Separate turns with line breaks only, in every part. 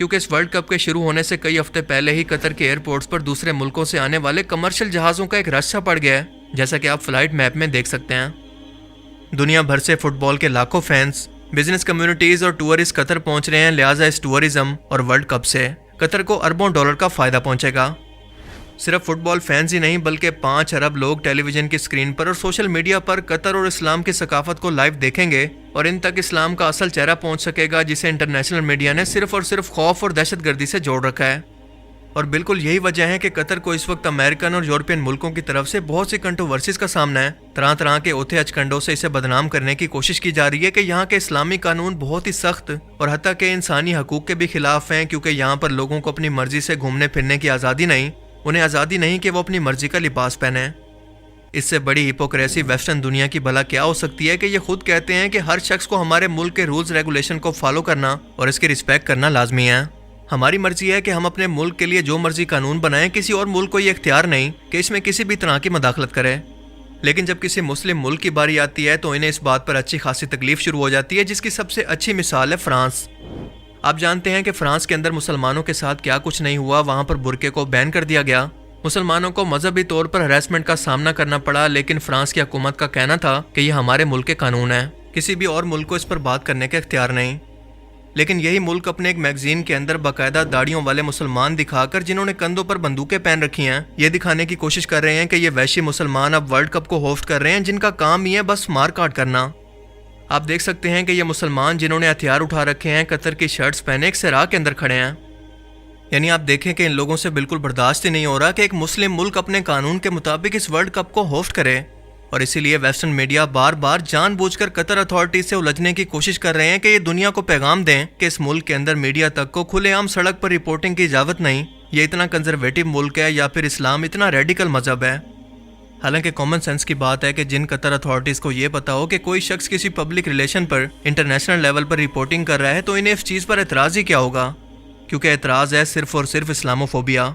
کیونکہ اس world cup کے شروع ہونے سے کئی ہفتے پہلے ہی قطر کے ایئرپورٹس پر دوسرے ملکوں سے آنے والے کمرشل جہازوں کا ایک رش پڑ گیا ہے، جیسا کہ آپ فلائٹ میپ میں دیکھ سکتے ہیں۔ دنیا بھر سے فٹ بال کے لاکھوں فینس، بزنس کمیونٹیز اور ٹورسٹ قطر پہنچ رہے ہیں، لہٰذا اس ٹورزم اور ورلڈ کپ سے قطر کو اربوں ڈالر کا فائدہ پہنچے گا۔ صرف فٹ بال فینز ہی نہیں بلکہ 5 ارب لوگ ٹیلی ویژن کی اسکرین پر اور سوشل میڈیا پر قطر اور اسلام کی ثقافت کو لائیو دیکھیں گے، اور ان تک اسلام کا اصل چہرہ پہنچ سکے گا جسے انٹرنیشنل میڈیا نے صرف اور صرف خوف اور دہشت گردی سے جوڑ رکھا ہے۔ اور بالکل یہی وجہ ہے کہ قطر کو اس وقت امریکن اور یورپین ملکوں کی طرف سے بہت سی کنٹروورسیز کا سامنا ہے۔ طرح طرح کے اوتھے اچکنڈوں سے اسے بدنام کرنے کی کوشش کی جا رہی ہے کہ یہاں کے اسلامی قانون بہت ہی سخت اور حتیٰ کہ انسانی حقوق کے بھی خلاف ہیں، کیونکہ یہاں پر لوگوں کو اپنی مرضی سے گھومنے پھرنے کی آزادی نہیں، انہیں آزادی نہیں کہ وہ اپنی مرضی کا لباس پہنیں۔ اس سے بڑی ہپوکریسی ویسٹرن دنیا کی بھلا کیا ہو سکتی ہے کہ یہ خود کہتے ہیں کہ ہر شخص کو ہمارے ملک کے رولز ریگولیشن کو فالو کرنا اور اس کی رسپیکٹ کرنا لازمی ہے۔ ہماری مرضی ہے کہ ہم اپنے ملک کے لیے جو مرضی قانون بنائیں، کسی اور ملک کو یہ اختیار نہیں کہ اس میں کسی بھی طرح کی مداخلت کرے۔ لیکن جب کسی مسلم ملک کی باری آتی ہے تو انہیں اس بات پر اچھی خاصی تکلیف شروع ہو جاتی ہے، جس کی سب سے اچھی مثال ہے فرانس۔ آپ جانتے ہیں کہ فرانس کے اندر مسلمانوں کے ساتھ کیا کچھ نہیں ہوا، وہاں پر برقعے کو بین کر دیا گیا، مسلمانوں کو مذہبی طور پر ہراسمنٹ کا سامنا کرنا پڑا، لیکن فرانس کی حکومت کا کہنا تھا کہ یہ ہمارے ملک کے قانون ہیں، کسی بھی اور ملک کو اس پر بات کرنے کا اختیار نہیں۔ لیکن یہی ملک اپنے ایک میگزین کے اندر باقاعدہ داڑھیوں والے مسلمان دکھا کر، جنہوں نے کندھوں پر بندوقیں پہن رکھی ہیں، یہ دکھانے کی کوشش کر رہے ہیں کہ یہ وحشی مسلمان اب ورلڈ کپ کو ہوسٹ کر رہے ہیں، جن کا کام ہی ہے بس مار کاٹ کرنا۔ آپ دیکھ سکتے ہیں کہ یہ مسلمان جنہوں نے ہتھیار اٹھا رکھے ہیں، قطر کی شرٹس پہنے ایک صحرا کے اندر کھڑے ہیں۔ یعنی آپ دیکھیں کہ ان لوگوں سے بالکل برداشت ہی نہیں ہو رہا کہ ایک مسلم ملک اپنے قانون کے مطابق اس ورلڈ کپ کو ہوسٹ کرے، اور اسی لیے ویسٹرن میڈیا بار بار جان بوجھ کر قطر اتھارٹی سے الجھنے کی کوشش کر رہے ہیں کہ یہ دنیا کو پیغام دیں کہ اس ملک کے اندر میڈیا تک کو کھلے عام سڑک پر رپورٹنگ کی اجازت نہیں، یہ اتنا کنزرویٹو ملک ہے یا پھر اسلام اتنا ریڈیکل مذہب ہے۔ حالانکہ کامن سینس کی بات ہے کہ جن قطر اتھارٹیز کو یہ پتا ہو کہ کوئی شخص کسی پبلک ریلیشن پر انٹرنیشنل لیول پر رپورٹنگ کر رہا ہے تو انہیں اس چیز پر اعتراض ہی کیا ہوگا، کیونکہ اعتراض ہے صرف اور صرف اسلاموفوبیا۔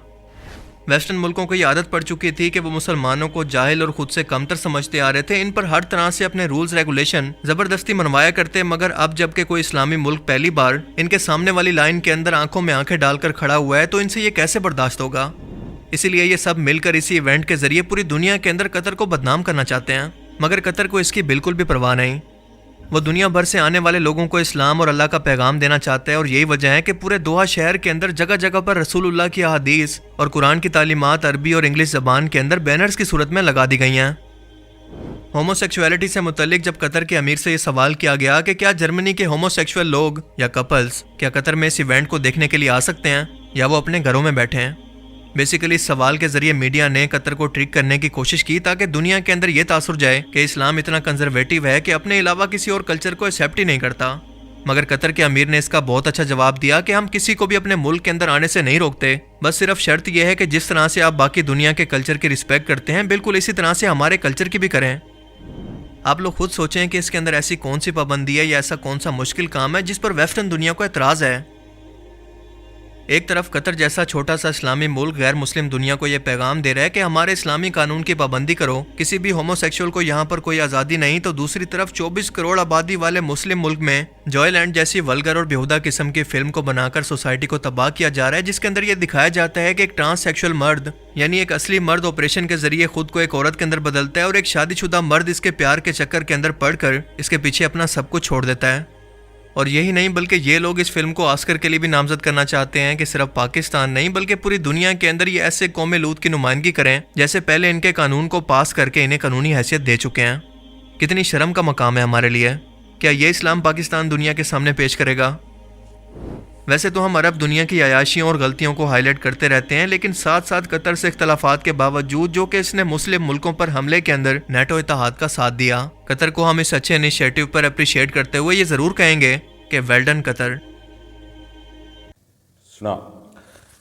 ویسٹرن ملکوں کو یہ عادت پڑ چکی تھی کہ وہ مسلمانوں کو جاہل اور خود سے کمتر سمجھتے آ رہے تھے، ان پر ہر طرح سے اپنے رولز ریگولیشن زبردستی منوایا کرتے، مگر اب جب کہ کوئی اسلامی ملک پہلی بار ان کے سامنے والی لائن کے اندر آنکھوں میں آنکھیں ڈال کر کھڑا ہوا ہے تو ان سے یہ کیسے برداشت ہوگا؟ اسی لیے یہ سب مل کر اسی ایونٹ کے ذریعے پوری دنیا کے اندر قطر کو بدنام کرنا چاہتے ہیں، مگر قطر کو اس کی بالکل بھی پرواہ نہیں۔ وہ دنیا بھر سے آنے والے لوگوں کو اسلام اور اللہ کا پیغام دینا چاہتا ہے، اور یہی وجہ ہے کہ پورے دوحہ شہر کے اندر جگہ جگہ پر رسول اللہ کی احادیث اور قرآن کی تعلیمات عربی اور انگلش زبان کے اندر بینرز کی صورت میں لگا دی گئی ہیں۔ ہومو سیکشولیٹی سے متعلق جب قطر کے امیر سے یہ سوال کیا گیا کہ کیا جرمنی کے ہومو سیکشول لوگ یا کپلز کیا قطر میں اس ایونٹ کو دیکھنے کے لیے آ سکتے ہیں یا وہ اپنے گھروں میں بیٹھے ہیں، بیسیکلی اس سوال کے ذریعے میڈیا نے قطر کو ٹرک کرنے کی کوشش کی تاکہ دنیا کے اندر یہ تاثر جائے کہ اسلام اتنا کنزرویٹو ہے کہ اپنے علاوہ کسی اور کلچر کو ایکسیپٹ ہی نہیں کرتا۔ مگر قطر کے امیر نے اس کا بہت اچھا جواب دیا کہ ہم کسی کو بھی اپنے ملک کے اندر آنے سے نہیں روکتے، بس صرف شرط یہ ہے کہ جس طرح سے آپ باقی دنیا کے کلچر کی رسپیکٹ کرتے ہیں بالکل اسی طرح سے ہمارے کلچر کی بھی کریں۔ آپ لوگ خود سوچیں کہ اس کے اندر ایسی کون سی پابندی ہے یا ایسا کون سا مشکل کام ہے جس پر ویسٹرن دنیا کو اعتراض ہے۔ ایک طرف قطر جیسا چھوٹا سا اسلامی ملک غیر مسلم دنیا کو یہ پیغام دے رہا ہے کہ ہمارے اسلامی قانون کی پابندی کرو، کسی بھی ہومو سیکشول کو یہاں پر کوئی آزادی نہیں، تو دوسری طرف 24 کروڑ آبادی والے مسلم ملک میں جوائے لینڈ جیسی ولگر اور بیہودہ قسم کی فلم کو بنا کر سوسائٹی کو تباہ کیا جا رہا ہے، جس کے اندر یہ دکھایا جاتا ہے کہ ایک ٹرانس سیکشول مرد یعنی ایک اصلی مرد آپریشن کے ذریعے خود کو ایک عورت کے اندر بدلتا ہے، اور ایک شادی شدہ مرد اس کے پیار کے چکر کے اندر پڑ کر اس کے پیچھے اپنا سب کچھ چھوڑ دیتا ہے۔ اور یہی نہیں بلکہ یہ لوگ اس فلم کو آسکر کے لیے بھی نامزد کرنا چاہتے ہیں کہ صرف پاکستان نہیں بلکہ پوری دنیا کے اندر یہ ایسے قوم لوط کی نمائندگی کریں جیسے پہلے ان کے قانون کو پاس کر کے انہیں قانونی حیثیت دے چکے ہیں۔ کتنی شرم کا مقام ہے ہمارے لیے۔ کیا یہ اسلام پاکستان دنیا کے سامنے پیش کرے گا؟ ویسے تو ہم عرب دنیا کی عیاشیوں اور غلطیوں کو ہائی لائٹ کرتے رہتے ہیں، لیکن ساتھ ساتھ قطر سے اختلافات کے باوجود جو کہ اس نے مسلم ملکوں پر حملے کے اندر نیٹو اتحاد کا ساتھ دیا، قطر کو ہم اس اچھے انیشیٹو پر اپریشیٹ کرتے ہوئے یہ ضرور کہیں گے کہ ویل ڈن قطر۔
سنا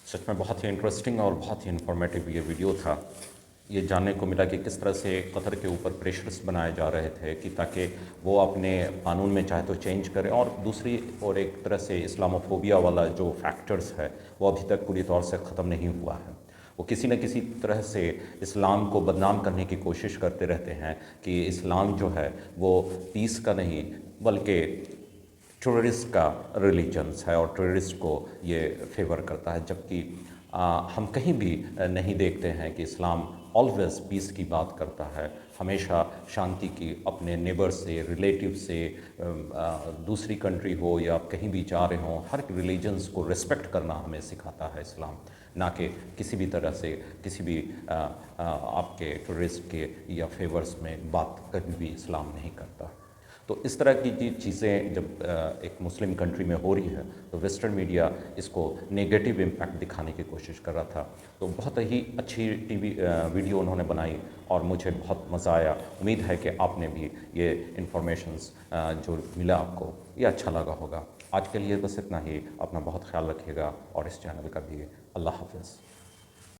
سچ میں بہت ہی انٹرسٹنگ اور بہت ہی انفارمیٹیو یہ ویڈیو تھا۔ یہ جاننے کو ملا کہ کس طرح سے قطر کے اوپر پریشرز بنائے جا رہے تھے کہ تاکہ وہ اپنے قانون میں چاہے تو چینج کریں، اور دوسری اور ایک طرح سے اسلاموفوبیا والا جو فیکٹرز ہے وہ ابھی تک پوری طور سے ختم نہیں ہوا ہے۔ وہ کسی نہ کسی طرح سے اسلام کو بدنام کرنے کی کوشش کرتے رہتے ہیں کہ اسلام جو ہے وہ پیس کا نہیں بلکہ ٹورسٹ کا ریلیجنس ہے اور ٹورسٹ کو یہ فیور کرتا ہے، جبکہ ہم کہیں بھی نہیں دیکھتے ہیں کہ اسلام آلویز پیس کی بات کرتا ہے، ہمیشہ شانتی کی، اپنے نیبر سے، ریلیٹیو سے، دوسری کنٹری ہو یا کہیں بھی جا رہے ہوں، ہر ریلیجنس کو رسپیکٹ کرنا ہمیں سکھاتا ہے اسلام، نہ کہ کسی بھی طرح سے کسی بھی آپ کے ٹورسٹ کے یا فیورز میں بات کبھی بھی اسلام نہیں کرتا۔ تو اس طرح کی چیزیں جب ایک مسلم کنٹری میں ہو رہی ہے تو ویسٹرن میڈیا اس کو نیگیٹو امپیکٹ دکھانے کی کوشش کر رہا تھا۔ تو بہت ہی اچھی ویڈیو انہوں نے بنائی اور مجھے بہت مزہ آیا۔ امید ہے کہ آپ نے بھی یہ انفارمیشنز جو ملا آپ کو یہ اچھا لگا ہوگا۔ آج کے لیے بس اتنا ہی، اپنا بہت خیال رکھیے گا اور اس چینل کا بھی۔ اللہ حافظ۔